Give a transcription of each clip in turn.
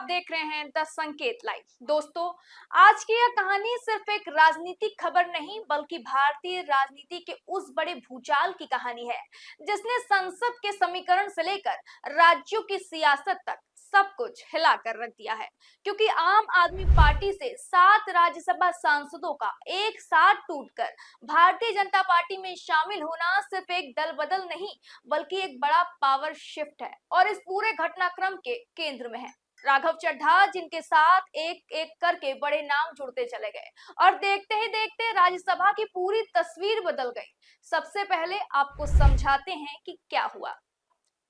देख रहे हैं द संकेत लाइव। दोस्तों, आज की यह कहानी सिर्फ एक राजनीतिक खबर नहीं बल्कि भारतीय राजनीति के उस बड़े भूचाल की कहानी है जिसने संसद के समीकरण से लेकर राज्यों की सियासत तक सब कुछ हिला कर रख दिया है। क्योंकि आम आदमी पार्टी से 7 राज्यसभा सांसदों का एक साथ टूटकर भारतीय जनता पार्टी में शामिल होना सिर्फ एक दल बदल नहीं बल्कि एक बड़ा पावर शिफ्ट है और इस पूरे घटनाक्रम के केंद्र में है राघव चड्ढा, जिनके साथ एक एक करके बड़े नाम जुड़ते चले गए और देखते ही देखते राज्यसभा की पूरी तस्वीर बदल गई। सबसे पहले आपको समझाते हैं कि क्या हुआ।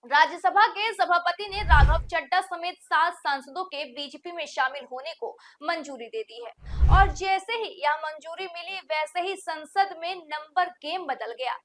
राज्यसभा के सभापति ने राघव चड्ढा समेत 7 सांसदों के बीजेपी में शामिल होने को मंजूरी दे दी है और जैसे ही यह मंजूरी मिली वैसे ही संसद में नंबर गेम बदल गया।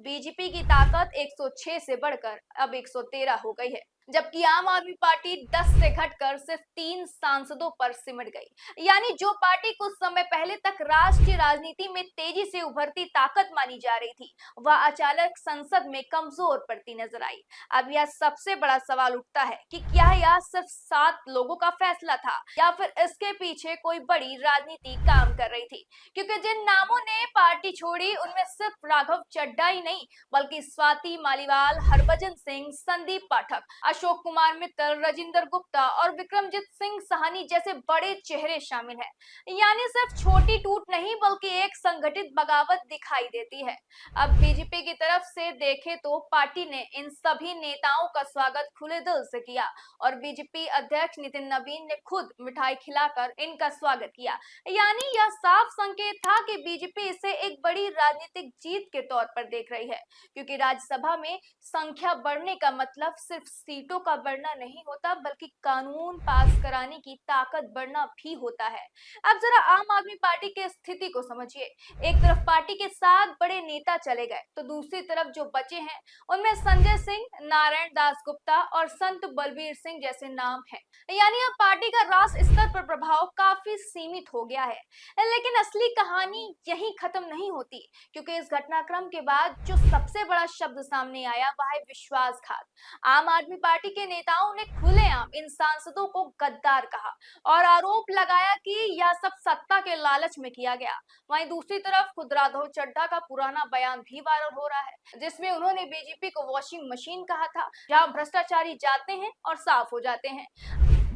बीजेपी की ताकत 106 से बढ़कर अब 113 हो गई है, जबकि आम आदमी पार्टी 10 से घटकर सिर्फ 3 सांसदों पर सिमट गई। यानी जो पार्टी कुछ समय पहले तक राष्ट्रीय राजनीति में तेजी से उभरती ताकत मानी जा रही थी, वह अचानक संसद में कमजोर पड़ती नजर आई। अब यह सबसे बड़ा सवाल उठता है कि क्या यह सिर्फ 7 लोगों का फैसला था या फिर इसके पीछे कोई बड़ी राजनीति काम कर रही थी। क्योंकि जिन नामों ने पार्टी छोड़ी उनमें सिर्फ राघव चड्ढा ही नहीं बल्कि स्वाति मालीवाल, हरभजन सिंह, संदीप पाठक, अशोक कुमार मित्तल, राजेंद्र गुप्ता और विक्रमजीत सिंह साहनी जैसे बड़े चेहरे शामिल हैं। यानी सिर्फ छोटी टूट नहीं बल्कि एक संगठित बगावत दिखाई देती है। अब बीजेपी की तरफ से देखें तो पार्टी ने इन सभी नेताओं का स्वागत खुले दिल से किया और बीजेपी अध्यक्ष नितिन नवीन ने खुद मिठाई खिलाकर इनका स्वागत किया। यानी यह साफ संकेत था कि बीजेपी इसे एक बड़ी राजनीतिक जीत के तौर पर देख रही है, क्योंकि राज्यसभा में संख्या बढ़ने का मतलब सिर्फ सीटों का बढ़ना नहीं होता बल्कि कानून पास कराने की ताकत बढ़ना भी होता है। अब जरा आम आदमी पार्टी की स्थिति को समझिए। एक तरफ पार्टी के 7 बड़े नेता चले गए तो दूसरी तरफ जो बचे हैं उनमें संजय सिंह, नारायण दास गुप्ता और संत बलबीर सिंह जैसे नाम हैं। यानी अब पार्टी का राष्ट्र स्तर पर प्रभाव काफी सीमित हो गया है। लेकिन असली कहानी यही खत्म नहीं होती, क्योंकि इस घटनाक्रम के बाद जो सबसे बड़ा शब्द सामने आया वह है विश्वासघात। आम आदमी पार्टी के नेताओं ने खुलेआम इन सांसदों को गद्दार कहा और आरोप लगाया कि यह सब सत्ता के लालच में किया गया। वहीं दूसरी तरफ खुद राघव चड्ढा का पुराना बयान भी वायरल हो रहा है, जिसमें उन्होंने बीजेपी को वॉशिंग मशीन कहा था, जहां भ्रष्टाचारी जाते हैं और साफ हो जाते हैं।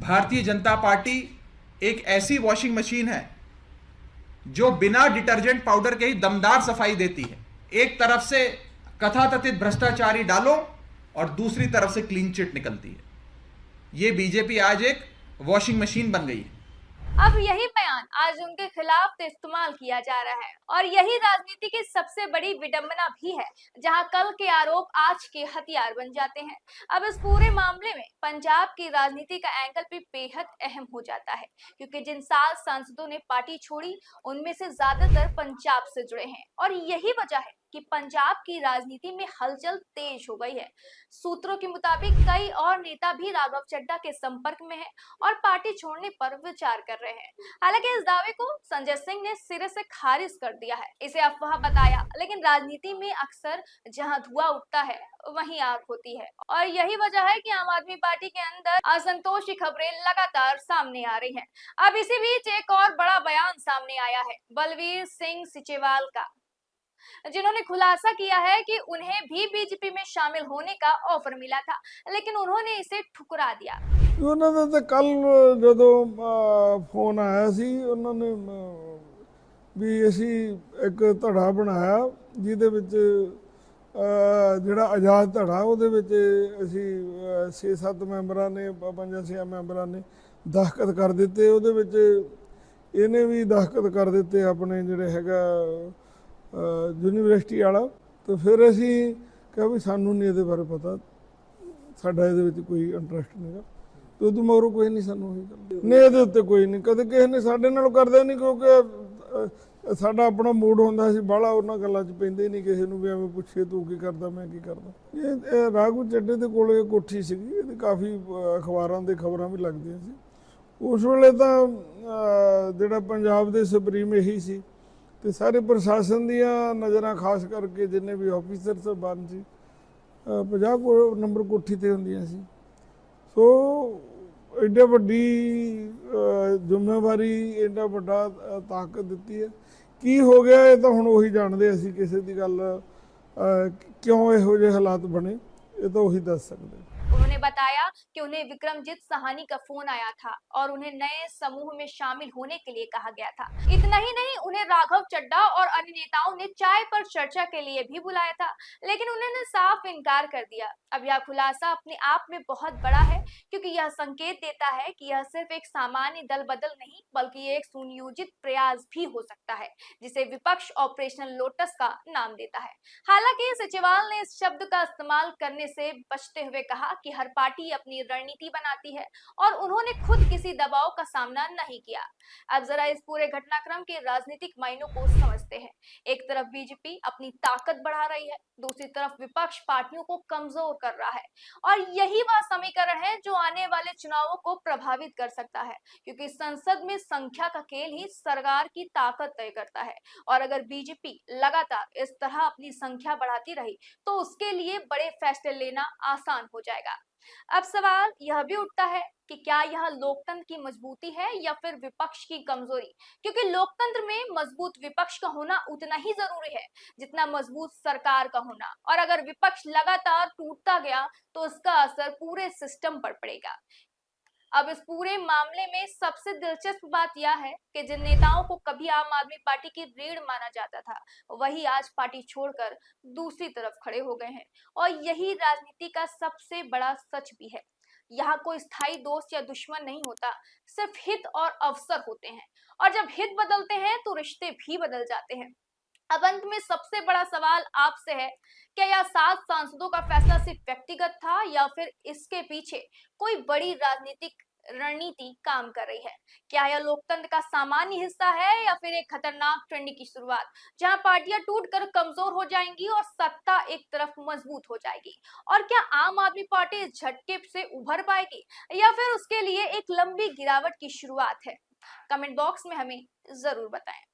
भारतीय जनता पार्टी एक ऐसी वॉशिंग मशीन है जो बिना डिटर्जेंट पाउडर के ही दमदार सफाई देती है। एक तरफ से कथाकथित भ्रष्टाचारी डालो और दूसरी तरफ से क्लीन चिट निकलती है। ये बीजेपी आज एक वॉशिंग मशीन बन गई है। अब यही बयान आज उनके खिलाफ इस्तेमाल किया जा रहा है और यही राजनीति की सबसे बड़ी विडंबना भी है, जहां कल के आरोप आज के हथियार बन जाते हैं। अब इस पूरे मामले में पंजाब की राजनीति का एंगल भी बेहद अहम हो जाता है, क्योंकि जिन 7 सांसदों ने पार्टी छोड़ी उनमें से ज्यादातर पंजाब से जुड़े हैं और यही वजह है कि पंजाब की राजनीति में हलचल तेज हो गई है। सूत्रों के मुताबिक कई और नेता भी राघव चड्ढा के संपर्क में हैं और पार्टी छोड़ने पर विचार कर रहे हैं। हालांकि इस दावे को संजय सिंह ने सिरे से खारिज कर दिया है, इसे अफवाह बताया। लेकिन राजनीति में अक्सर जहां धुआं उठता है वहीं आग होती है और यही वजह है कि आम आदमी पार्टी के अंदर असंतोष की खबरें लगातार सामने आ रही हैं। अब इसी बीच एक और बड़ा बयान सामने आया है बलबीर सिंह सीचेवाल का, जिन्होंने खुलासा किया है कि उन्हें भी बीजेपी में शामिल होने का ऑफर मिला था, लेकिन उन्होंने इसे ठुकरा दिया। उन्होंने तो कल जो फोन आया सी उन्होंने भी असी एक धड़ा बनाया जिहदे विच जिहड़ा आज़ाद धड़ा उहदे विच असी 6-7 मैंबरां ने 5-6 मैंबरां ने दस्तखत कर दिते। उहदे विच इहने भी दस्तखत कर दिते अपने जिहड़े हैगा यूनीवर्सिटी वाला। तो फिर असी कहा भी सानू नहीं ये बारे पता, साडा ये कोई इंटरस्ट नहीं। तो उदों मगरों कोई नहीं सानू नहीं ये उत्ते कोई नहीं, कदे किसी ने साडे नाल करदे नहीं, क्योंकि साडा अपना मूड होंदा सी बाहला उन्हां गल्लां च पैंदे नहीं किसी नूं भी एवें पुछे तू की करदा मैं की करदा। ये राघव चड्ढे दे कोल कोठी सीगी, ये काफ़ी अखबारां दे खबरां भी लगदियां सी। उस वेले तां जिहड़ा पंजाब दे सुप्रीम यही सी ते सारे प्रशासन दियां नज़रां खास करके जिन्ने भी ऑफिसर साहबान सी 50 नंबर कोठी ते हुंदियां सी। सो एडा वड्डी ਜ਼ਿੰਮੇਵਾਰੀ एडा ਵੱਡਾ ਤਾਕਤ ਦਿੱਤੀ ਹੈ। ਕੀ ਹੋ ਗਿਆ ਇਹ ਤਾਂ ਹੁਣ ਉਹੀ ਜਾਣਦੇ, ਅਸੀਂ ਕਿਸੇ ਦੀ ਗੱਲ ਕਿਉਂ ਇਹੋ ਜਿਹੇ ਹਾਲਾਤ ਬਣੇ ਇਹ ਤਾਂ ਉਹੀ ਦੱਸ ਸਕਦੇ। उन्होंने बताया कि उन्हें विक्रमजीत सहानी का फोन आया था और उन्हें नए समूह में शामिल होने के लिए कहा गया था। इतना ही नहीं, उन्हें राघव चड्ढा और अन्य नेताओं ने चाय पर चर्चा के लिए भी बुलाया था, लेकिन उन्होंने साफ इनकार कर दिया। अब यह खुलासा अपने आप में बहुत बड़ा है, क्योंकि यह संकेत देता है कि यह सिर्फ एक सामान्य दल बदल नहीं, बल्कि एक सुनियोजित प्रयास भी हो सकता है, जिसे विपक्ष ऑपरेशनल लोटस का नाम देता है। हालांकि सचिवाल ने इस शब्द का इस्तेमाल करने से बचते हुए कहा कि हर पार्टी अपनी रणनीति बनाती है और उन्होंने खुद किसी दबाव का सामना नहीं किया। अब जरा इस पूरे घटनाक्रम के राजनीतिक मायनों को समझते हैं। एक तरफ बीजेपी अपनी ताकत बढ़ा रही है, दूसरी तरफ विपक्ष पार्टियों को कमजोर कर रहा है, और यही वह समीकरण है जो आने वाले चुनावों को प्रभावित कर सकता है, क्योंकि संसद में संख्या का खेल ही सरकार की ताकत तय करता है। और अगर बीजेपी लगातार इस तरह अपनी संख्या बढ़ाती रही तो उसके लिए बड़े फैसले लेना आसान हो जाएगा। अब सवाल यह भी उठता है कि क्या यह लोकतंत्र की मजबूती है या फिर विपक्ष की कमजोरी, क्योंकि लोकतंत्र में मजबूत विपक्ष का होना उतना ही जरूरी है जितना मजबूत सरकार का होना, और अगर विपक्ष लगातार टूटता गया तो उसका असर पूरे सिस्टम पर पड़ेगा। अब इस पूरे मामले में सबसे दिलचस्प बात यह है कि जिन नेताओं को कभी आम आदमी पार्टी की रीढ़ माना जाता था, वही आज पार्टी छोड़कर दूसरी तरफ खड़े हो गए हैं। और यही राजनीति का सबसे बड़ा सच भी है। यहाँ कोई स्थायी दोस्त या दुश्मन नहीं होता, सिर्फ हित और अवसर होते हैं, और जब हित बदलते हैं तो रिश्ते भी बदल जाते हैं। अब अंत में सबसे बड़ा सवाल आपसे है, क्या यह 7 सांसदों का फैसला सिर्फ व्यक्तिगत था या फिर इसके पीछे कोई बड़ी राजनीतिक रणनीति काम कर रही है? क्या यह लोकतंत्र का सामान्य हिस्सा है या फिर एक खतरनाक ट्रेंड की शुरुआत, जहां पार्टियां टूटकर कमजोर हो जाएंगी और सत्ता एक तरफ मजबूत हो जाएगी? और क्या आम आदमी पार्टी इस झटके से उभर पाएगी या फिर उसके लिए एक लंबी गिरावट की शुरुआत है? कमेंट बॉक्स में हमें जरूर बताएं।